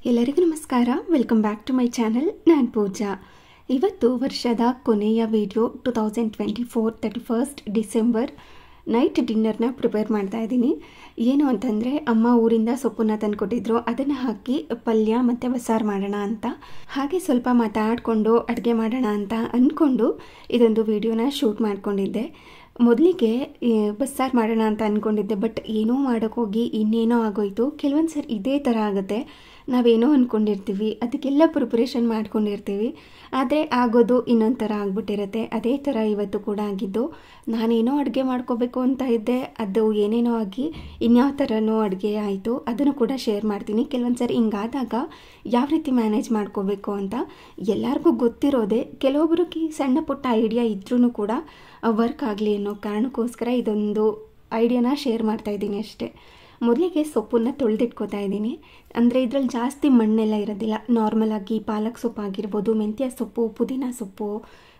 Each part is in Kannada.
ಎಲ್ಲರಿಗೂ ನಮಸ್ಕಾರ. Welcome back to my channel. ನಾನು ಪೂಜಾ. ಇವತ್ತು ವರ್ಷದ ಕೊನೆಯ ವಿಡಿಯೋ 2024 31 ಡಿಸೆಂಬರ್ ನೈಟ್ ಡಿನ್ನರ್ನ ಪ್ರಿಪೇರ್ ಮಾಡ್ತಾ ಇದ್ದೀನಿ. ಏನು ಅಂತಂದರೆ ಅಮ್ಮ ಊರಿಂದ ಸೊಪ್ಪನ್ನ ತಂದುಕೊಟ್ಟಿದ್ರು, ಅದನ್ನು ಹಾಕಿ ಪಲ್ಯ ಮತ್ತು ಬಸ್ಸಾರು ಮಾಡೋಣ ಅಂತ, ಹಾಗೆ ಸ್ವಲ್ಪ ಮಾತಾಡಿಕೊಂಡು ಅಡುಗೆ ಮಾಡೋಣ ಅಂತ ಅಂದ್ಕೊಂಡು ಇದೊಂದು ವಿಡಿಯೋನ ಶೂಟ್ ಮಾಡ್ಕೊಂಡಿದ್ದೆ. ಮೊದಲಿಗೆ ಬಸ್ಸಾರು ಮಾಡೋಣ ಅಂತ ಅಂದ್ಕೊಂಡಿದ್ದೆ, ಬಟ್ ಏನೋ ಮಾಡೋಕ್ಕೋಗಿ ಇನ್ನೇನೋ ಆಗೋಯ್ತು. ಕೆಲವೊಂದು ಸರಿ ಇದೇ ಥರ ಆಗುತ್ತೆ, ನಾವೇನೋ ಅಂದ್ಕೊಂಡಿರ್ತೀವಿ, ಅದಕ್ಕೆಲ್ಲ ಪ್ರಿಪ್ರೇಷನ್ ಮಾಡ್ಕೊಂಡಿರ್ತೀವಿ, ಆದರೆ ಆಗೋದು ಇನ್ನೊಂದು ಥರ ಆಗಿಬಿಟ್ಟಿರುತ್ತೆ. ಅದೇ ಥರ ಇವತ್ತು ಕೂಡ ಆಗಿದ್ದು. ನಾನೇನೋ ಅಡುಗೆ ಮಾಡ್ಕೋಬೇಕು ಅಂತ ಇದ್ದೆ, ಅದು ಏನೇನೋ ಆಗಿ ಇನ್ಯಾವ ಥರನೋ ಅಡುಗೆ ಆಯಿತು. ಅದನ್ನು ಕೂಡ ಶೇರ್ ಮಾಡ್ತೀನಿ. ಕೆಲವೊಂದು ಸರಿ ಹಿಂಗಾದಾಗ ಯಾವ ರೀತಿ ಮ್ಯಾನೇಜ್ ಮಾಡ್ಕೋಬೇಕು ಅಂತ ಎಲ್ಲರಿಗೂ ಗೊತ್ತಿರೋದೆ. ಕೆಲವೊಬ್ಬರಿಗೆ ಸಣ್ಣ ಪುಟ್ಟ ಐಡಿಯಾ ಇದ್ರೂ ಕೂಡ ವರ್ಕ್ ಆಗಲಿ ಅನ್ನೋ ಕಾರಣಕ್ಕೋಸ್ಕರ ಇದೊಂದು ಐಡಿಯಾನ ಶೇರ್ ಮಾಡ್ತಾಯಿದ್ದೀನಿ ಅಷ್ಟೇ. ಮೊದಲಿಗೆ ಸೊಪ್ಪನ್ನು ತೊಳೆದಿಟ್ಕೋತಾ ಇದ್ದೀನಿ. ಅಂದರೆ ಇದರಲ್ಲಿ ಜಾಸ್ತಿ ಮಣ್ಣೆಲ್ಲ ಇರೋದಿಲ್ಲ. ನಾರ್ಮಲಾಗಿ ಪಾಲಕ್ ಸೊಪ್ಪು ಆಗಿರ್ಬೋದು, ಮೆಂತ್ಯ ಸೊಪ್ಪು, ಪುದೀನ ಸೊಪ್ಪು,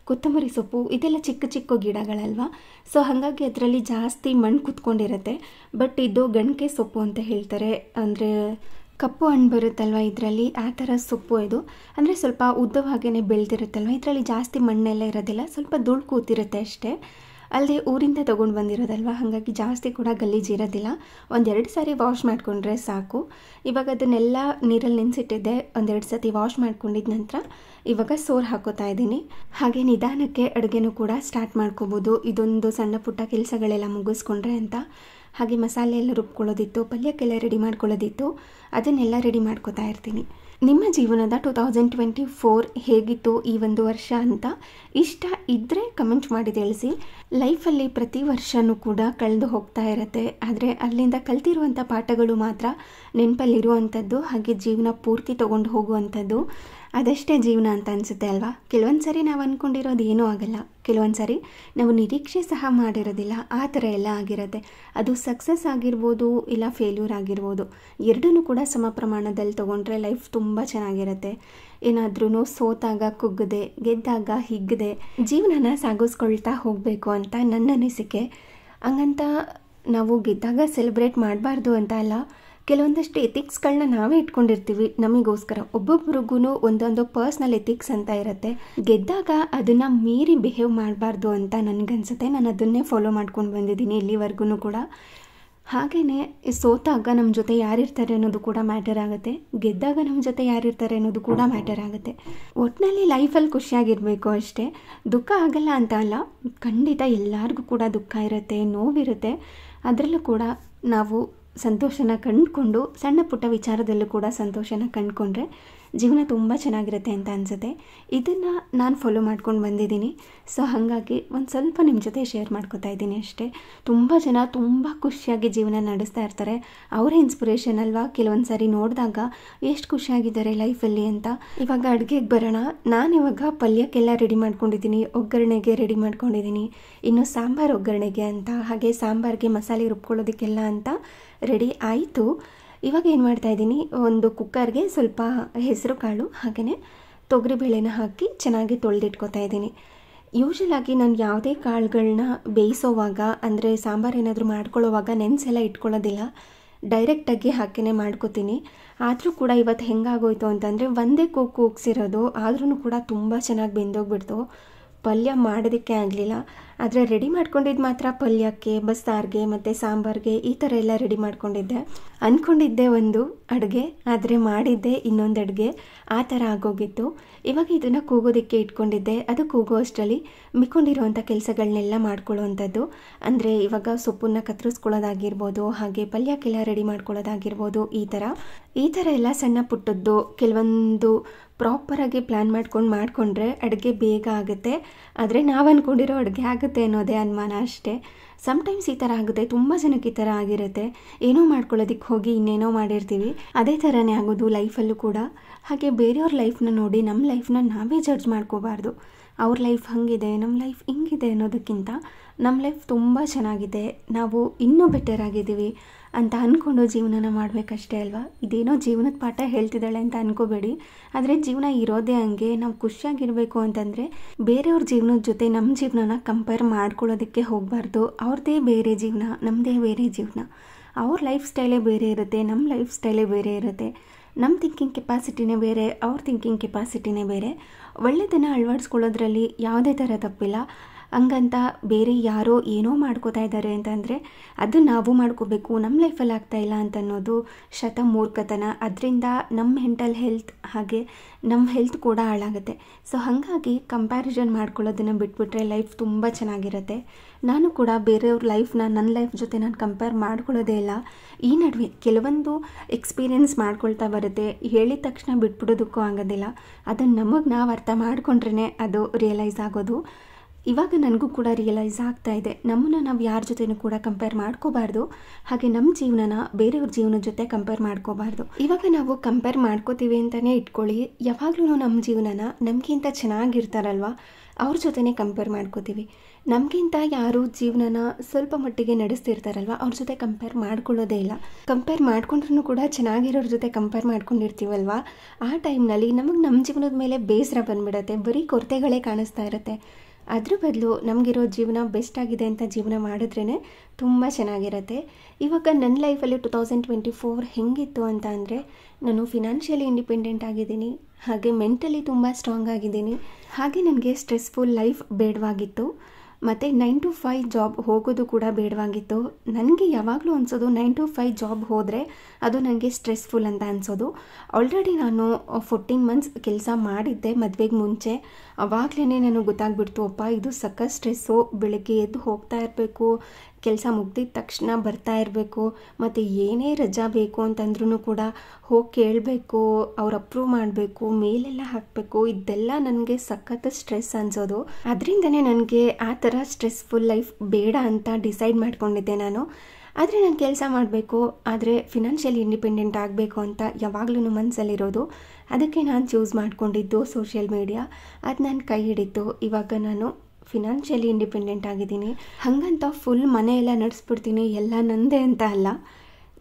ಕೊತ್ತಂಬರಿ ಸೊಪ್ಪು, ಇದೆಲ್ಲ ಚಿಕ್ಕ ಚಿಕ್ಕ ಗಿಡಗಳಲ್ವ. ಸೊ ಹಾಗಾಗಿ ಅದರಲ್ಲಿ ಜಾಸ್ತಿ ಮಣ್ಣು ಕುತ್ಕೊಂಡಿರುತ್ತೆ. ಬಟ್ ಇದು ಗಣಕೆ ಸೊಪ್ಪು ಅಂತ ಹೇಳ್ತಾರೆ. ಅಂದರೆ ಕಪ್ಪು ಹಣ್ಣು ಬರುತ್ತಲ್ವ ಇದರಲ್ಲಿ, ಆ ಥರ ಸೊಪ್ಪು ಇದು. ಅಂದರೆ ಸ್ವಲ್ಪ ಉದ್ದವಾಗೇ ಬೆಳೆದಿರುತ್ತಲ್ವ, ಇದರಲ್ಲಿ ಜಾಸ್ತಿ ಮಣ್ಣೆಲ್ಲ ಇರೋದಿಲ್ಲ, ಸ್ವಲ್ಪ ಧೂಳು ಕೂತಿರುತ್ತೆ ಅಷ್ಟೇ. ಅಲ್ಲದೆ ಊರಿಂದ ತೊಗೊಂಡು ಬಂದಿರೋದಲ್ವ, ಹಾಗಾಗಿ ಜಾಸ್ತಿ ಕೂಡ ಗಲೀಜಿರೋದಿಲ್ಲ. ಒಂದೆರಡು ಸಾರಿ ವಾಶ್ ಮಾಡಿಕೊಂಡ್ರೆ ಸಾಕು. ಇವಾಗ ಅದನ್ನೆಲ್ಲ ನೀರಲ್ಲಿ ನೆನೆಸಿಟ್ಟಿದ್ದೆ. ಒಂದೆರಡು ಸತಿ ವಾಶ್ ಮಾಡ್ಕೊಂಡಿದ್ದ ನಂತರ ಇವಾಗ ಸೋರು ಹಾಕೋತಾ ಇದ್ದೀನಿ. ಹಾಗೆ ನಿಧಾನಕ್ಕೆ ಅಡುಗೆನೂ ಕೂಡ ಸ್ಟಾರ್ಟ್ ಮಾಡ್ಕೋಬೋದು, ಇದೊಂದು ಸಣ್ಣ ಪುಟ್ಟ ಕೆಲಸಗಳೆಲ್ಲ ಮುಗಿಸ್ಕೊಂಡ್ರೆ ಅಂತ. ಹಾಗೆ ಮಸಾಲೆ ಎಲ್ಲ ರುಬ್ಕೊಳ್ಳೋದಿತ್ತು, ಪಲ್ಯಕ್ಕೆಲ್ಲ ರೆಡಿ ಮಾಡ್ಕೊಳ್ಳೋದಿತ್ತು, ಅದನ್ನೆಲ್ಲ ರೆಡಿ ಮಾಡ್ಕೋತಾ ಇರ್ತೀನಿ. ನಿಮ್ಮ ಜೀವನದ 2024 ಹೇಗಿತ್ತು ಈ ಒಂದು ವರ್ಷ ಅಂತ ಇಷ್ಟ ಇದ್ದರೆ ಕಮೆಂಟ್ ಮಾಡಿ ತಿಳಿಸಿ. ಲೈಫಲ್ಲಿ ಪ್ರತಿ ವರ್ಷವೂ ಕೂಡ ಕಳೆದು ಹೋಗ್ತಾ ಇರುತ್ತೆ, ಆದರೆ ಅಲ್ಲಿಂದ ಕಲ್ತಿರುವಂಥ ಪಾಠಗಳು ಮಾತ್ರ ನೆನಪಲ್ಲಿರುವಂಥದ್ದು, ಹಾಗೆ ಜೀವನ ಪೂರ್ತಿ ತೊಗೊಂಡು ಹೋಗುವಂಥದ್ದು. ಅದಷ್ಟೇ ಜೀವನ ಅಂತ ಅನಿಸುತ್ತೆ ಅಲ್ವಾ. ಕೆಲವೊಂದು ಸರಿ ನಾವು ಅಂದ್ಕೊಂಡಿರೋದು ಏನೂ ಆಗಲ್ಲ, ಕೆಲವೊಂದು ಸರಿ ನಾವು ನಿರೀಕ್ಷೆ ಸಹ ಮಾಡಿರೋದಿಲ್ಲ, ಆ ಥರ ಎಲ್ಲ ಆಗಿರುತ್ತೆ. ಅದು ಸಕ್ಸಸ್ ಆಗಿರ್ಬೋದು, ಇಲ್ಲ ಫೇಲ್ಯೂರ್ ಆಗಿರ್ಬೋದು, ಎರಡನ್ನೂ ಕೂಡ ಸಮ ಪ್ರಮಾಣದಲ್ಲಿ ತೊಗೊಂಡ್ರೆ ಲೈಫ್ ತುಂಬ ಚೆನ್ನಾಗಿರುತ್ತೆ. ಏನಾದ್ರೂ ಸೋತಾಗ ಕುಗ್ಗದೆ, ಗೆದ್ದಾಗ ಹಿಗ್ಗದೆ ಜೀವನನ ಸಾಗಿಸ್ಕೊಳ್ತಾ ಹೋಗಬೇಕು ಅಂತ ನನ್ನ ಅನಿಸಿಕೆ. ಹಂಗಂತ ನಾವು ಗೆದ್ದಾಗ ಸೆಲೆಬ್ರೇಟ್ ಮಾಡಬಾರ್ದು ಅಂತ ಅಲ್ಲ, ಕೆಲವೊಂದಷ್ಟು ಎಥಿಕ್ಸ್ಗಳನ್ನ ನಾವೇ ಇಟ್ಕೊಂಡಿರ್ತೀವಿ ನಮಗೋಸ್ಕರ. ಒಬ್ಬೊಬ್ರಿಗೂ ಒಂದೊಂದು ಪರ್ಸ್ನಲ್ ಎಥಿಕ್ಸ್ ಅಂತ ಇರುತ್ತೆ. ಗೆದ್ದಾಗ ಅದನ್ನು ಮೀರಿ ಬಿಹೇವ್ ಮಾಡಬಾರ್ದು ಅಂತ ನನಗನ್ಸುತ್ತೆ. ನಾನು ಅದನ್ನೇ ಫಾಲೋ ಮಾಡ್ಕೊಂಡು ಬಂದಿದ್ದೀನಿ ಇಲ್ಲಿವರೆಗೂ ಕೂಡ. ಹಾಗೆಯೇ ಸೋತಾಗ ನಮ್ಮ ಜೊತೆ ಯಾರಿರ್ತಾರೆ ಅನ್ನೋದು ಕೂಡ ಮ್ಯಾಟರ್ ಆಗುತ್ತೆ, ಗೆದ್ದಾಗ ನಮ್ಮ ಜೊತೆ ಯಾರಿರ್ತಾರೆ ಅನ್ನೋದು ಕೂಡ ಮ್ಯಾಟರ್ ಆಗುತ್ತೆ. ಒಟ್ಟಿನಲ್ಲಿ ಲೈಫಲ್ಲಿ ಖುಷಿಯಾಗಿರಬೇಕು ಅಷ್ಟೇ. ದುಃಖ ಆಗಲ್ಲ ಅಂತ ಅಲ್ಲ, ಖಂಡಿತ ಎಲ್ಲರಿಗೂ ಕೂಡ ದುಃಖ ಇರುತ್ತೆ, ನೋವಿರುತ್ತೆ. ಅದರಲ್ಲೂ ಕೂಡ ನಾವು ಸಂತೋಷನ ಕಂಡುಕೊಂಡು ಸಣ್ಣ ಪುಟ್ಟ ವಿಚಾರದಲ್ಲೂ ಕೂಡ ಸಂತೋಷನ ಕಂಡುಕೊಂಡ್ರೆ ಜೀವನ ತುಂಬ ಚೆನ್ನಾಗಿರುತ್ತೆ ಅಂತ ಅನಿಸುತ್ತೆ. ಇದನ್ನು ನಾನು ಫಾಲೋ ಮಾಡ್ಕೊಂಡು ಬಂದಿದ್ದೀನಿ. ಸೊ ಹಾಗಾಗಿ ಒಂದು ಸ್ವಲ್ಪ ನಿಮ್ಮ ಜೊತೆ ಶೇರ್ ಮಾಡ್ಕೋತಾ ಇದ್ದೀನಿ ಅಷ್ಟೇ. ತುಂಬ ಜನ ತುಂಬ ಖುಷಿಯಾಗಿ ಜೀವನ ನಡೆಸ್ತಾ ಇರ್ತಾರೆ, ಅವರೇ ಇನ್ಸ್ಪಿರೇಷನ್ ಅಲ್ವಾ. ಕೆಲವೊಂದು ಸಾರಿ ನೋಡಿದಾಗ ಎಷ್ಟು ಖುಷಿಯಾಗಿದ್ದಾರೆ ಲೈಫಲ್ಲಿ ಅಂತ. ಇವಾಗ ಅಡುಗೆಗೆ ಬರೋಣ. ನಾನಿವಾಗ ಪಲ್ಯಕ್ಕೆಲ್ಲ ರೆಡಿ ಮಾಡ್ಕೊಂಡಿದ್ದೀನಿ, ಒಗ್ಗರಣೆಗೆ ರೆಡಿ ಮಾಡ್ಕೊಂಡಿದ್ದೀನಿ, ಇನ್ನು ಸಾಂಬಾರು ಒಗ್ಗರಣೆಗೆ ಅಂತ, ಹಾಗೆ ಸಾಂಬಾರಿಗೆ ಮಸಾಲೆ ರುಬ್ಕೊಳ್ಳೋದಕ್ಕೆಲ್ಲ ಅಂತ ರೆಡಿ ಆಯಿತು. ಇವಾಗ ಏನು ಮಾಡ್ತಾಯಿದ್ದೀನಿ, ಒಂದು ಕುಕ್ಕರ್ಗೆ ಸ್ವಲ್ಪ ಹೆಸರು ಕಾಳು ಹಾಗೆಯೇ ತೊಗರಿಬೇಳೆನ ಹಾಕಿ ಚೆನ್ನಾಗಿ ತೊಳೆದಿಟ್ಕೊತಾ ಇದ್ದೀನಿ. ಯೂಶಲಾಗಿ ನಾನು ಯಾವುದೇ ಕಾಳುಗಳನ್ನ ಬೇಯಿಸೋವಾಗ, ಅಂದರೆ ಸಾಂಬಾರು ಏನಾದರೂ ಮಾಡ್ಕೊಳ್ಳೋವಾಗ ನೆನೆಸೆಲ್ಲ ಇಟ್ಕೊಳ್ಳೋದಿಲ್ಲ, ಡೈರೆಕ್ಟಾಗಿ ಹಾಕಿನೇ ಮಾಡ್ಕೋತೀನಿ. ಆದರೂ ಕೂಡ ಇವತ್ತು ಹೆಂಗಾಗೋಯ್ತು ಅಂತಂದರೆ ಒಂದೇ ಕೂಗ್ಸಿರೋದು, ಆದ್ರೂ ಕೂಡ ತುಂಬ ಚೆನ್ನಾಗಿ ಬೆಂದೋಗ್ಬಿಡ್ತು. ಪಲ್ಯ ಮಾಡೋದಕ್ಕೆ ಆಗಲಿಲ್ಲ. ಆದರೆ ರೆಡಿ ಮಾಡ್ಕೊಂಡಿದ್ದು ಮಾತ್ರ ಪಲ್ಯಕ್ಕೆ, ಬಸ್ಸಾರಿಗೆ ಮತ್ತು ಸಾಂಬಾರಿಗೆ ಈ ಥರ ಎಲ್ಲ ರೆಡಿ ಮಾಡ್ಕೊಂಡಿದ್ದೆ. ಅಂದ್ಕೊಂಡಿದ್ದೆ ಒಂದು ಅಡುಗೆ, ಆದರೆ ಮಾಡಿದ್ದೆ ಇನ್ನೊಂದು ಅಡುಗೆ, ಆ ಥರ ಆಗೋಗಿತ್ತು. ಇವಾಗ ಇದನ್ನು ಕೂಗೋದಕ್ಕೆ ಇಟ್ಕೊಂಡಿದ್ದೆ. ಅದು ಕೂಗೋ ಅಷ್ಟರಲ್ಲಿ ಮಿಕ್ಕೊಂಡಿರೋವಂಥ ಕೆಲಸಗಳನ್ನೆಲ್ಲ ಮಾಡ್ಕೊಳ್ಳೋವಂಥದ್ದು. ಅಂದರೆ ಇವಾಗ ಸೊಪ್ಪನ್ನು ಕತ್ತರಿಸ್ಕೊಳ್ಳೋದಾಗಿರ್ಬೋದು, ಹಾಗೆ ಪಲ್ಯಕ್ಕೆಲ್ಲ ರೆಡಿ ಮಾಡ್ಕೊಳ್ಳೋದಾಗಿರ್ಬೋದು, ಈ ಥರ ಎಲ್ಲ ಸಣ್ಣ ಪುಟ್ಟದ್ದು ಕೆಲವೊಂದು ಪ್ರಾಪರಾಗಿ ಪ್ಲ್ಯಾನ್ ಮಾಡಿಕೊಂಡ್ರೆ ಅಡುಗೆ ಬೇಗ ಆಗುತ್ತೆ. ಆದರೆ ನಾವು ಅಂದ್ಕೊಂಡಿರೋ ಅಡುಗೆ ಆಗುತ್ತೆ ಅನ್ನೋದೇ ಅನುಮಾನ ಅಷ್ಟೇ. ಸಮ್ಟೈಮ್ಸ್ ಈ ಥರ ಆಗುತ್ತೆ, ತುಂಬ ಜನಕ್ಕೆ ಈ ಥರ ಆಗಿರುತ್ತೆ. ಏನೋ ಮಾಡ್ಕೊಳ್ಳೋದಕ್ಕೆ ಹೋಗಿ ಇನ್ನೇನೋ ಮಾಡಿರ್ತೀವಿ. ಅದೇ ಥರನೇ ಆಗೋದು ಲೈಫಲ್ಲೂ ಕೂಡ. ಹಾಗೆ ಬೇರೆಯವ್ರ ಲೈಫ್ನ ನೋಡಿ ನಮ್ಮ ಲೈಫ್ನ ನಾವೇ ಜಡ್ಜ್ ಮಾಡ್ಕೋಬಾರ್ದು. ಅವ್ರ ಲೈಫ್ ಹಾಗಿದೆ, ನಮ್ಮ ಲೈಫ್ ಹಿಂಗಿದೆ ಅನ್ನೋದಕ್ಕಿಂತ ನಮ್ಮ ಲೈಫ್ ತುಂಬ ಚೆನ್ನಾಗಿದೆ, ನಾವು ಇನ್ನೂ ಬೆಟರ್ ಆಗಿದ್ದೀವಿ ಅಂತ ಅಂದ್ಕೊಂಡು ಜೀವನನ ಮಾಡಬೇಕಷ್ಟೇ ಅಲ್ವಾ. ಇದೇನೋ ಜೀವನದ ಪಾಠ ಹೇಳ್ತಿದ್ದಾಳೆ ಅಂತ ಅಂದ್ಕೋಬೇಡಿ, ಆದರೆ ಜೀವನ ಇರೋದೇ ಹಂಗೆ. ನಾವು ಖುಷಿಯಾಗಿರಬೇಕು ಅಂತಂದರೆ ಬೇರೆಯವ್ರ ಜೀವನದ ಜೊತೆ ನಮ್ಮ ಜೀವನನ ಕಂಪೇರ್ ಮಾಡ್ಕೊಳ್ಳೋದಕ್ಕೆ ಹೋಗಬಾರ್ದು. ಅವ್ರದ್ದೇ ಬೇರೆ ಜೀವನ, ನಮ್ಮದೇ ಬೇರೆ ಜೀವನ. ಅವ್ರ ಲೈಫ್ ಸ್ಟೈಲೇ ಬೇರೆ ಇರುತ್ತೆ, ನಮ್ಮ ಲೈಫ್ ಸ್ಟೈಲೇ ಬೇರೆ ಇರುತ್ತೆ. ನಮ್ಮ ಥಿಂಕಿಂಗ್ ಕೆಪಾಸಿಟಿನೇ ಬೇರೆ, ಅವ್ರ ಥಿಂಕಿಂಗ್ ಕೆಪಾಸಿಟಿನೇ ಬೇರೆ. ಒಳ್ಳೆಯದನ್ನು ಅಳವಡಿಸ್ಕೊಳ್ಳೋದ್ರಲ್ಲಿ ಯಾವುದೇ ಥರ ತಪ್ಪಿಲ್ಲ. ಹಂಗಂತ ಬೇರೆ ಯಾರೋ ಏನೋ ಮಾಡ್ಕೋತಾ ಇದ್ದಾರೆ ಅಂತಂದರೆ ಅದು ನಾವು ಮಾಡ್ಕೋಬೇಕು, ನಮ್ಮ ಲೈಫಲ್ಲಿ ಆಗ್ತಾಯಿಲ್ಲ ಅಂತ ಅನ್ನೋದು ಮೂರ್ಖತನ. ಅದರಿಂದ ನಮ್ಮ ಮೆಂಟಲ್ ಹೆಲ್ತ್ ಹಾಗೆ ನಮ್ಮ ಹೆಲ್ತ್ ಕೂಡ ಹಾಳಾಗುತ್ತೆ. ಸೊ ಹಾಗಾಗಿ ಕಂಪ್ಯಾರಿಸನ್ ಮಾಡ್ಕೊಳ್ಳೋದನ್ನು ಬಿಟ್ಬಿಟ್ರೆ ಲೈಫ್ ತುಂಬ ಚೆನ್ನಾಗಿರುತ್ತೆ. ನಾನು ಕೂಡ ಬೇರೆಯವ್ರ ಲೈಫ್ನ ನನ್ನ ಲೈಫ್ ಜೊತೆ ನಾನು ಕಂಪೇರ್ ಮಾಡ್ಕೊಳ್ಳೋದೇ ಇಲ್ಲ. ಈ ನಡುವೆ ಕೆಲವೊಂದು ಎಕ್ಸ್ಪೀರಿಯೆನ್ಸ್ ಮಾಡ್ಕೊಳ್ತಾ ಬರುತ್ತೆ, ಹೇಳಿದ ತಕ್ಷಣ ಬಿಟ್ಬಿಡೋದಕ್ಕೂ ಆಗೋದಿಲ್ಲ. ಅದನ್ನು ನಮಗೆ ನಾವು ಅರ್ಥ ಮಾಡ್ಕೊಂಡ್ರೇ ಅದು ರಿಯಲೈಸ್ ಆಗೋದು. ಇವಾಗ ನನಗೂ ಕೂಡ ರಿಯಲೈಸ್ ಆಗ್ತಾ ಇದೆ, ನಮ್ಮನ್ನು ನಾವು ಯಾರ ಜೊತೆನೂ ಕೂಡ ಕಂಪೇರ್ ಮಾಡ್ಕೋಬಾರ್ದು, ಹಾಗೆ ನಮ್ಮ ಜೀವನನ ಬೇರೆಯವ್ರ ಜೀವನದ ಜೊತೆ ಕಂಪೇರ್ ಮಾಡ್ಕೋಬಾರ್ದು. ಇವಾಗ ನಾವು ಕಂಪೇರ್ ಮಾಡ್ಕೋತೀವಿ ಅಂತಲೇ ಇಟ್ಕೊಳ್ಳಿ, ಯಾವಾಗಲೂ ನಮ್ಮ ಜೀವನನ ನಮಗಿಂತ ಚೆನ್ನಾಗಿರ್ತಾರಲ್ವ ಅವ್ರ ಜೊತೆನೇ ಕಂಪೇರ್ ಮಾಡ್ಕೋತೀವಿ. ನಮಗಿಂತ ಯಾರು ಜೀವನನ ಸ್ವಲ್ಪ ಮಟ್ಟಿಗೆ ನಡೆಸ್ತಿರ್ತಾರಲ್ವ ಅವ್ರ ಜೊತೆ ಕಂಪೇರ್ ಮಾಡ್ಕೊಳ್ಳೋದೇ ಇಲ್ಲ. ಕಂಪೇರ್ ಮಾಡ್ಕೊಂಡ್ರೂ ಕೂಡ ಚೆನ್ನಾಗಿರೋರ ಜೊತೆ ಕಂಪೇರ್ ಮಾಡ್ಕೊಂಡಿರ್ತೀವಲ್ವ, ಆ ಟೈಮ್ನಲ್ಲಿ ನಮಗೆ ನಮ್ಮ ಜೀವನದ ಮೇಲೆ ಬೇಸರ ಬಂದುಬಿಡುತ್ತೆ, ಬರೀ ಕೊರತೆಗಳೇ ಕಾಣಿಸ್ತಾ ಇರುತ್ತೆ. ಅದ್ರ ಬದಲು ನಮಗಿರೋ ಜೀವನ ಬೆಸ್ಟ್ ಆಗಿದೆ ಅಂತ ಜೀವನ ಮಾಡಿದ್ರೇ ತುಂಬ ಚೆನ್ನಾಗಿರುತ್ತೆ. ಇವಾಗ ನನ್ನ ಲೈಫಲ್ಲಿ 2024 ಹೆಂಗಿತ್ತು ಅಂತ ಅಂದರೆ, ನಾನು ಫಿನಾನ್ಷಿಯಲಿ ಇಂಡಿಪೆಂಡೆಂಟ್ ಆಗಿದ್ದೀನಿ, ಹಾಗೆ ಮೆಂಟಲಿ ತುಂಬ ಸ್ಟ್ರಾಂಗ್ ಆಗಿದ್ದೀನಿ, ಹಾಗೆ ನನಗೆ ಸ್ಟ್ರೆಸ್ಫುಲ್ ಲೈಫ್ ಬೇಡವಾಗಿತ್ತು. ಮತ್ತು 9 to 5 ಜಾಬ್ ಹೋಗೋದು ಕೂಡ ಬೇಡವಾಗಿತ್ತು. ನನಗೆ ಯಾವಾಗಲೂ ಅನಿಸೋದು 9 to 5 ಜಾಬ್ ಹೋದರೆ ಅದು ನನಗೆ ಸ್ಟ್ರೆಸ್ಫುಲ್ ಅಂತ ಅನಿಸೋದು. ಆಲ್ರೆಡಿ ನಾನು 14 months ಕೆಲಸ ಮಾಡಿದ್ದೆ ಮದುವೆಗೆ ಮುಂಚೆ. ಆವಾಗಲೇ ನನಗೆ ಗೊತ್ತಾಗ್ಬಿಡ್ತು, ಅಪ್ಪ ಇದು ಸಖತ್ ಸ್ಟ್ರೆಸ್ಸು, ಬೆಳಗ್ಗೆ ಎದ್ದು ಹೋಗ್ತಾ ಇರಬೇಕು, ಕೆಲಸ ಮುಗ್ದಿದ ತಕ್ಷಣ ಬರ್ತಾ ಇರಬೇಕು, ಮತ್ತು ಏನೇ ರಜಾ ಬೇಕು ಅಂತಂದ್ರೂ ಕೂಡ ಹೋಗಿ ಕೇಳಬೇಕು, ಅವ್ರು ಅಪ್ರೂವ್ ಮಾಡಬೇಕು, ಮೇಲೆಲ್ಲ ಹಾಕಬೇಕು. ಇದೆಲ್ಲ ನನಗೆ ಸಖತ್ ಸ್ಟ್ರೆಸ್ ಅನಿಸೋದು. ಅದರಿಂದನೇ ನನಗೆ ಆ ಥರ ಸ್ಟ್ರೆಸ್ಫುಲ್ ಲೈಫ್ ಬೇಡ ಅಂತ ಡಿಸೈಡ್ ಮಾಡ್ಕೊಂಡಿದ್ದೆ ನಾನು. ಆದರೆ ನಾನು ಕೆಲಸ ಮಾಡಬೇಕು, ಆದರೆ ಫಿನಾನ್ಷಿಯಲಿ ಇಂಡಿಪೆಂಡೆಂಟ್ ಆಗಬೇಕು ಅಂತ ಯಾವಾಗಲೂ ಮನಸ್ಸಲ್ಲಿರೋದು. ಅದಕ್ಕೆ ನಾನು ಚೂಸ್ ಮಾಡ್ಕೊಂಡಿದ್ದು ಸೋಷಿಯಲ್ ಮೀಡಿಯಾ. ಅದು ನನ್ನ ಕೈ ಹಿಡಿತು. ಇವಾಗ ನಾನು ಫಿನಾನ್ಷಿಯಲಿ ಇಂಡಿಪೆಂಡೆಂಟ್ ಆಗಿದ್ದೀನಿ. ಹಾಗಂತ ಫುಲ್ ಮನೆಯೆಲ್ಲ ನಡೆಸ್ಬಿಡ್ತೀನಿ, ಎಲ್ಲ ನಂದೇ ಅಂತ ಅಲ್ಲ.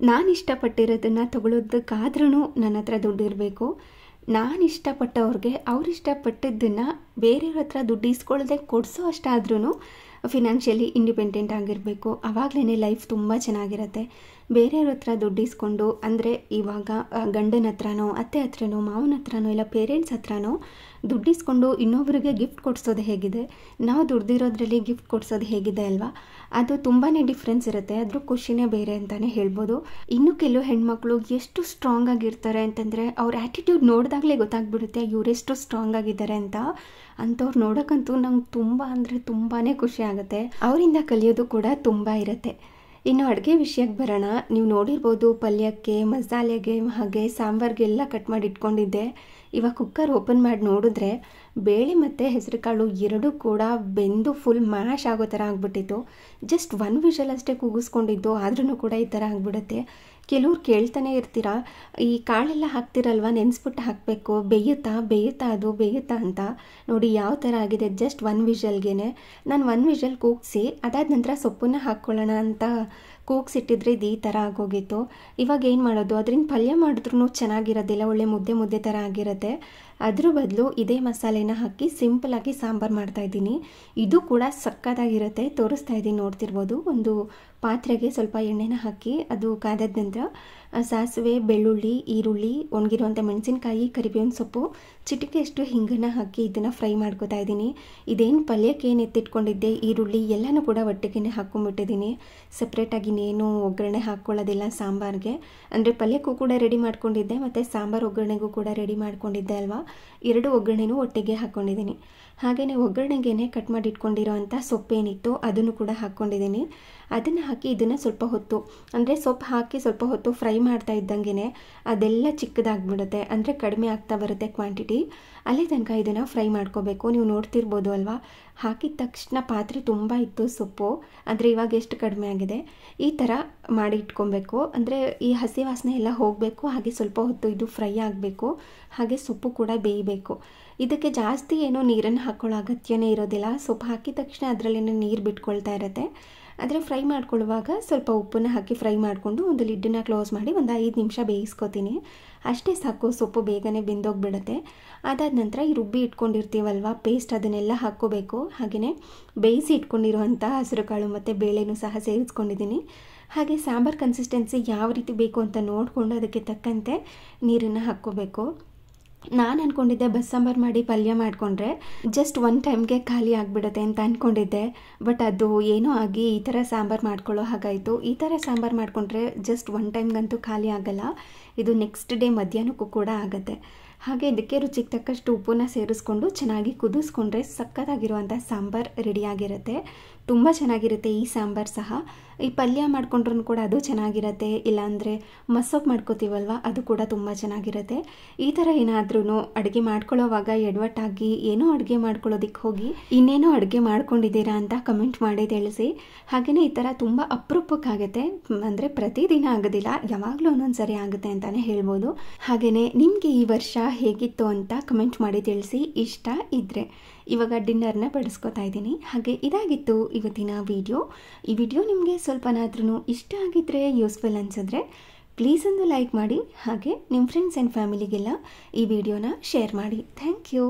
ನಾನು ಇಷ್ಟಪಟ್ಟಿರೋದನ್ನು ತೊಗೊಳೋದಕ್ಕಾದ್ರೂ ನನ್ನ ಹತ್ರ ದುಡ್ಡಿರಬೇಕು. ನಾನು ಇಷ್ಟಪಟ್ಟವ್ರಿಗೆ ಅವ್ರು ಇಷ್ಟಪಟ್ಟಿದ್ದನ್ನು ಬೇರೆಯವ್ರ ಹತ್ರ ದುಡ್ಡು ಇಸ್ಕೊಳ್ಳದೆ ಕೊಡಿಸೋ ಅಷ್ಟಾದ್ರೂ ಫಿನಾನ್ಷಿಯಲಿ ಇಂಡಿಪೆಂಡೆಂಟ್ ಆಗಿರಬೇಕು. ಆವಾಗಲೇ ಲೈಫ್ ತುಂಬ ಚೆನ್ನಾಗಿರುತ್ತೆ. ಬೇರೆಯವ್ರ ಹತ್ರ ದುಡ್ಡು ಇಸ್ಕೊಂಡು, ಅಂದರೆ ಇವಾಗ ಗಂಡನ ಹತ್ರನೋ ಅತ್ತೆ ಹತ್ರನೋ ಮಾವನ ಹತ್ರನೋ ಇಲ್ಲ ಪೇರೆಂಟ್ಸ್ ಹತ್ರನೋ ದುಡ್ಡು ಇಸ್ಕೊಂಡು ಇನ್ನೊಬ್ಬರಿಗೆ ಗಿಫ್ಟ್ ಕೊಡಿಸೋದು ಹೇಗಿದೆ, ನಾವು ದುಡ್ದಿರೋದ್ರಲ್ಲಿ ಗಿಫ್ಟ್ ಕೊಡಿಸೋದು ಹೇಗಿದೆ ಅಲ್ವಾ, ಅದು ತುಂಬಾ ಡಿಫ್ರೆನ್ಸ್ ಇರುತ್ತೆ. ಅದ್ರ ಖುಷಿನೇ ಬೇರೆ ಅಂತಲೇ ಹೇಳ್ಬೋದು. ಇನ್ನು ಕೆಲವು ಹೆಣ್ಮಕ್ಳು ಎಷ್ಟು ಸ್ಟ್ರಾಂಗ್ ಆಗಿರ್ತಾರೆ ಅಂತಂದರೆ ಅವ್ರ ಆ್ಯಟಿಟ್ಯೂಡ್ ನೋಡಿದಾಗಲೇ ಗೊತ್ತಾಗ್ಬಿಡುತ್ತೆ ಇವರೆಷ್ಟು ಸ್ಟ್ರಾಂಗ್ ಆಗಿದ್ದಾರೆ ಅಂತ. ಅಂಥವ್ರು ನೋಡೋಕ್ಕಂತೂ ನಂಗೆ ತುಂಬ ಅಂದರೆ ತುಂಬಾ ಖುಷಿ ಆಗುತ್ತೆ. ಅವರಿಂದ ಕಲಿಯೋದು ಕೂಡ ತುಂಬ ಇರುತ್ತೆ. ಇನ್ನು ಅಡುಗೆ ವಿಷಯಕ್ಕೆ ಬರೋಣ. ನೀವು ನೋಡಿರ್ಬೋದು, ಪಲ್ಯಕ್ಕೆ, ಮಸಾಲೆಗೆ ಹಾಗೆ ಸಾಂಬಾರಿಗೆಲ್ಲ ಕಟ್ ಮಾಡಿ ಇಟ್ಕೊಂಡಿದ್ದೆ. ಇವಾಗ ಕುಕ್ಕರ್ ಓಪನ್ ಮಾಡಿ ನೋಡಿದ್ರೆ ಬೇಳೆ ಮತ್ತು ಹೆಸರು ಕಾಳು ಎರಡೂ ಕೂಡ ಬೆಂದು ಫುಲ್ ಮ್ಯಾಶ್ ಆಗೋ ಥರ ಆಗಿಬಿಟ್ಟಿತ್ತು. ಜಸ್ಟ್ 1 ವಿಷಲ್ ಅಷ್ಟೇ ಕೂಗಿಸ್ಕೊಂಡಿದ್ದು, ಆದ್ರೂ ಕೂಡ ಈ ಥರ ಆಗಿಬಿಡುತ್ತೆ. ಕೆಲವ್ರು ಕೇಳ್ತಾನೆ ಇರ್ತೀರ, ಈ ಕಾಳೆಲ್ಲ ಹಾಕ್ತಿರಲ್ವ, ನೆನೆಸ್ಬಿಟ್ಟು ಹಾಕಬೇಕು, ಬೇಯುತ್ತಾ ಅಂತ. ನೋಡಿ ಯಾವ ಥರ ಆಗಿದೆ. ಜಸ್ಟ್ 1 ವಿಷಲ್ಗೆ ನಾನು 1 ವಿಷಲ್ ಕೂಗಿಸಿ ಅದಾದ ನಂತರ ಸೊಪ್ಪನ್ನು ಹಾಕ್ಕೊಳ್ಳೋಣ ಅಂತ ಕೂಗಿಸಿಟ್ಟಿದ್ರೆ ಇದು ಈ ಥರ ಆಗೋಗಿತ್ತು. ಇವಾಗ ಏನು ಮಾಡೋದು, ಅದರಿಂದ ಪಲ್ಯ ಮಾಡಿದ್ರೂ ಚೆನ್ನಾಗಿರೋದಿಲ್ಲ, ಒಳ್ಳೆ ಮುದ್ದೆ ಥರ ಆಗಿರುತ್ತೆ. ಅದ್ರ ಬದಲು ಇದೇ ಮಸಾಲೆನ ಹಾಕಿ ಸಿಂಪಲಾಗಿ ಸಾಂಬಾರು ಮಾಡ್ತಾಯಿದ್ದೀನಿ. ಇದು ಕೂಡ ಸಕ್ಕತ್ತಾಗಿರುತ್ತೆ. ತೋರಿಸ್ತಾ ಇದ್ದೀನಿ, ನೋಡ್ತಿರ್ಬೋದು. ಒಂದು ಪಾತ್ರೆಗೆ ಸ್ವಲ್ಪ ಎಣ್ಣೆನ ಹಾಕಿ ಅದು ಕಾದಾದ ನಂತರ ಸಾಸಿವೆ, ಬೆಳ್ಳುಳ್ಳಿ, ಈರುಳ್ಳಿ, ಒಣಗಿರುವಂಥ ಮೆಣಸಿನ್ಕಾಯಿ, ಕರಿಬೇವಿನ ಸೊಪ್ಪು, ಚಿಟಿಕೆಯಷ್ಟು ಹಿಂಗನ್ನು ಹಾಕಿ ಇದನ್ನು ಫ್ರೈ ಮಾಡ್ಕೋತಾ ಇದ್ದೀನಿ. ಇದೇನು ಪಲ್ಯಕ್ಕೆ ಏನು ಎತ್ತಿಟ್ಕೊಂಡಿದ್ದೆ ಈರುಳ್ಳಿ ಎಲ್ಲನೂ ಕೂಡ ಒಟ್ಟಿಗೆ ಹಾಕ್ಕೊಂಡ್ಬಿಟ್ಟಿದ್ದೀನಿ. ಸಪ್ರೇಟಾಗಿ ಇನ್ನೇನು ಒಗ್ಗರಣೆ ಹಾಕ್ಕೊಳ್ಳೋದಿಲ್ಲ ಸಾಂಬಾರಿಗೆ. ಅಂದರೆ ಪಲ್ಯಕ್ಕೂ ಕೂಡ ರೆಡಿ ಮಾಡ್ಕೊಂಡಿದ್ದೆ ಮತ್ತು ಸಾಂಬಾರು ಒಗ್ಗರಣೆಗೂ ಕೂಡ ರೆಡಿ ಮಾಡ್ಕೊಂಡಿದ್ದೆ ಅಲ್ವಾ, 2 ಒಗ್ಗರಣೆನೂ ಒಟ್ಟಿಗೆ ಹಾಕ್ಕೊಂಡಿದ್ದೀನಿ. ಹಾಗೆಯೇ ಒಗ್ಗರಣೆಗೆ ಕಟ್ ಮಾಡಿ ಇಟ್ಕೊಂಡಿರೋ ಅಂಥ ಸೊಪ್ಪೇನಿತ್ತು ಅದನ್ನು ಕೂಡ ಹಾಕ್ಕೊಂಡಿದ್ದೀನಿ. ಅದನ್ನು ಹಾಕಿ ಇದನ್ನು ಸ್ವಲ್ಪ ಹೊತ್ತು, ಅಂದರೆ ಸೊಪ್ಪು ಹಾಕಿ ಸ್ವಲ್ಪ ಹೊತ್ತು ಫ್ರೈ ಮಾಡ್ತಾ ಇದ್ದಂಗೆ ಅದೆಲ್ಲ ಚಿಕ್ಕದಾಗ್ಬಿಡುತ್ತೆ, ಅಂದರೆ ಕಡಿಮೆ ಆಗ್ತಾ ಬರುತ್ತೆ ಕ್ವಾಂಟಿಟಿ. ಅಲ್ಲೇ ತನಕ ಇದನ್ನು ಫ್ರೈ ಮಾಡ್ಕೋಬೇಕು. ನೀವು ನೋಡ್ತಿರ್ಬೋದು ಅಲ್ವಾ, ಹಾಕಿದ ತಕ್ಷಣ ಪಾತ್ರೆ ತುಂಬ ಇತ್ತು ಸೊಪ್ಪು, ಅಂದರೆ ಇವಾಗ ಎಷ್ಟು ಕಡಿಮೆ ಆಗಿದೆ. ಈ ಥರ ಮಾಡಿ ಇಟ್ಕೊಬೇಕು, ಅಂದರೆ ಈ ಹಸಿ ವಾಸನೆ ಎಲ್ಲ ಹೋಗಬೇಕು. ಹಾಗೆ ಸ್ವಲ್ಪ ಹೊತ್ತು ಇದು ಫ್ರೈ ಆಗಬೇಕು, ಹಾಗೆ ಸೊಪ್ಪು ಕೂಡ ಬೇಯಬೇಕು. ಇದಕ್ಕೆ ಜಾಸ್ತಿ ಏನೋ ನೀರನ್ನು ಹಾಕ್ಕೊಳ್ಳೋ ಅಗತ್ಯನೇ ಇರೋದಿಲ್ಲ. ಸೊಪ್ಪು ಹಾಕಿದ ತಕ್ಷಣ ಅದರಲ್ಲೇನೋ ನೀರು ಬಿಟ್ಕೊಳ್ತಾ ಇರುತ್ತೆ. ಆದರೆ ಫ್ರೈ ಮಾಡ್ಕೊಳ್ಳುವಾಗ ಸ್ವಲ್ಪ ಉಪ್ಪನ್ನು ಹಾಕಿ ಫ್ರೈ ಮಾಡಿಕೊಂಡು ಒಂದು ಲಿಡ್ಡನ್ನು ಕ್ಲೋಸ್ ಮಾಡಿ ಒಂದು 5 ನಿಮಿಷ ಬೇಯಿಸ್ಕೊತೀನಿ. ಅಷ್ಟೇ ಸಾಕು, ಸೊಪ್ಪು ಬೇಗನೆ ಬೆಂದೋಗ್ಬಿಡುತ್ತೆ. ಅದಾದ ನಂತರ ಈ ರುಬ್ಬಿ ಇಟ್ಕೊಂಡಿರ್ತೀವಲ್ವ ಪೇಸ್ಟ್, ಅದನ್ನೆಲ್ಲ ಹಾಕ್ಕೋಬೇಕು. ಹಾಗೆಯೇ ಬೇಯಿಸಿ ಇಟ್ಕೊಂಡಿರುವಂಥ ಹಸಿರು ಕಾಳು ಮತ್ತು ಬೇಳೆನೂ ಸಹ ಸೇರಿಸ್ಕೊಂಡಿದ್ದೀನಿ. ಹಾಗೆ ಸಾಂಬಾರು ಕನ್ಸಿಸ್ಟೆನ್ಸಿ ಯಾವ ರೀತಿ ಬೇಕು ಅಂತ ನೋಡಿಕೊಂಡು ಅದಕ್ಕೆ ತಕ್ಕಂತೆ ನೀರನ್ನು ಹಾಕ್ಕೋಬೇಕು. ನಾನು ಅಂದ್ಕೊಂಡಿದ್ದೆ ಬಸ್ಸಾಂಬಾರು ಮಾಡಿ ಪಲ್ಯ ಮಾಡಿಕೊಂಡ್ರೆ ಜಸ್ಟ್ ಒನ್ ಟೈಮ್ಗೆ ಖಾಲಿ ಆಗಿಬಿಡುತ್ತೆ ಅಂತ ಅಂದ್ಕೊಂಡಿದ್ದೆ. ಬಟ್ ಅದು ಏನೋ ಆಗಿ ಈ ಥರ ಸಾಂಬಾರು ಮಾಡ್ಕೊಳ್ಳೋ ಹಾಗಾಯಿತು. ಈ ಥರ ಸಾಂಬಾರು ಮಾಡಿಕೊಂಡ್ರೆ ಜಸ್ಟ್ ಒನ್ ಟೈಮ್ಗಂತೂ ಖಾಲಿ ಆಗಲ್ಲ, ಇದು ನೆಕ್ಸ್ಟ್ ಡೇ ಮಧ್ಯಾಹ್ನಕ್ಕೂ ಕೂಡ ಆಗುತ್ತೆ. ಹಾಗೆ ಇದಕ್ಕೆ ರುಚಿಗೆ ತಕ್ಕಷ್ಟು ಉಪ್ಪನ್ನ ಸೇರಿಸ್ಕೊಂಡು ಚೆನ್ನಾಗಿ ಕುದಿಸ್ಕೊಂಡ್ರೆ ಸಕ್ಕತ್ತಾಗಿರುವಂಥ ಸಾಂಬಾರು ರೆಡಿಯಾಗಿರುತ್ತೆ. ತುಂಬ ಚೆನ್ನಾಗಿರುತ್ತೆ ಈ ಸಾಂಬಾರು ಸಹ. ಈ ಪಲ್ಯ ಮಾಡ್ಕೊಂಡ್ರೂ ಕೂಡ ಅದು ಚೆನ್ನಾಗಿರುತ್ತೆ, ಇಲ್ಲಾಂದರೆ ಮಸೊಪ್ಪು ಮಾಡ್ಕೋತೀವಲ್ವ ಅದು ಕೂಡ ತುಂಬ ಚೆನ್ನಾಗಿರುತ್ತೆ. ಈ ಥರ ಏನಾದ್ರೂ ಅಡುಗೆ ಮಾಡ್ಕೊಳ್ಳೋವಾಗ ಎಡವಟ್ಟಾಗಿ ಏನೋ ಅಡುಗೆ ಮಾಡ್ಕೊಳ್ಳೋದಕ್ಕೆ ಹೋಗಿ ಇನ್ನೇನೋ ಅಡುಗೆ ಮಾಡ್ಕೊಂಡಿದ್ದೀರಾ ಅಂತ ಕಮೆಂಟ್ ಮಾಡಿ ತಿಳಿಸಿ. ಹಾಗೆಯೇ ಈ ಥರ ತುಂಬ ಅಪರೂಪಕ್ಕಾಗುತ್ತೆ, ಅಂದರೆ ಪ್ರತಿದಿನ ಆಗೋದಿಲ್ಲ, ಯಾವಾಗಲೂ ಒಂದೊಂದು ಸರಿ ಆಗುತ್ತೆ ಅಂತಲೇ ಹೇಳ್ಬೋದು. ಹಾಗೆಯೇ ನಿಮಗೆ ಈ ವರ್ಷ ಹೇಗಿತ್ತು ಅಂತ ಕಮೆಂಟ್ ಮಾಡಿ ತಿಳಿಸಿ. ಇಷ್ಟ ಇದ್ದರೆ ಇವಾಗ ಡಿನ್ನರ್ನ ಬಡಿಸ್ಕೊತಾ ಇದ್ದೀನಿ. ಹಾಗೆ ಇದಾಗಿತ್ತು ಇವತ್ತಿನ ವಿಡಿಯೋ. ಈ ವಿಡಿಯೋ ನಿಮಗೆ ಸ್ವಲ್ಪನಾದ್ರೂ ಇಷ್ಟ ಆಗಿದ್ದರೆ, ಯೂಸ್ಫುಲ್ ಅನಿಸಿದ್ರೆ ಪ್ಲೀಸ್ ಒಂದು ಲೈಕ್ ಮಾಡಿ. ಹಾಗೆ ನಿಮ್ಮ ಫ್ರೆಂಡ್ಸ್ ಆ್ಯಂಡ್ ಫ್ಯಾಮಿಲಿಗೆಲ್ಲ ಈ ವಿಡಿಯೋನ ಶೇರ್ ಮಾಡಿ. Thank you.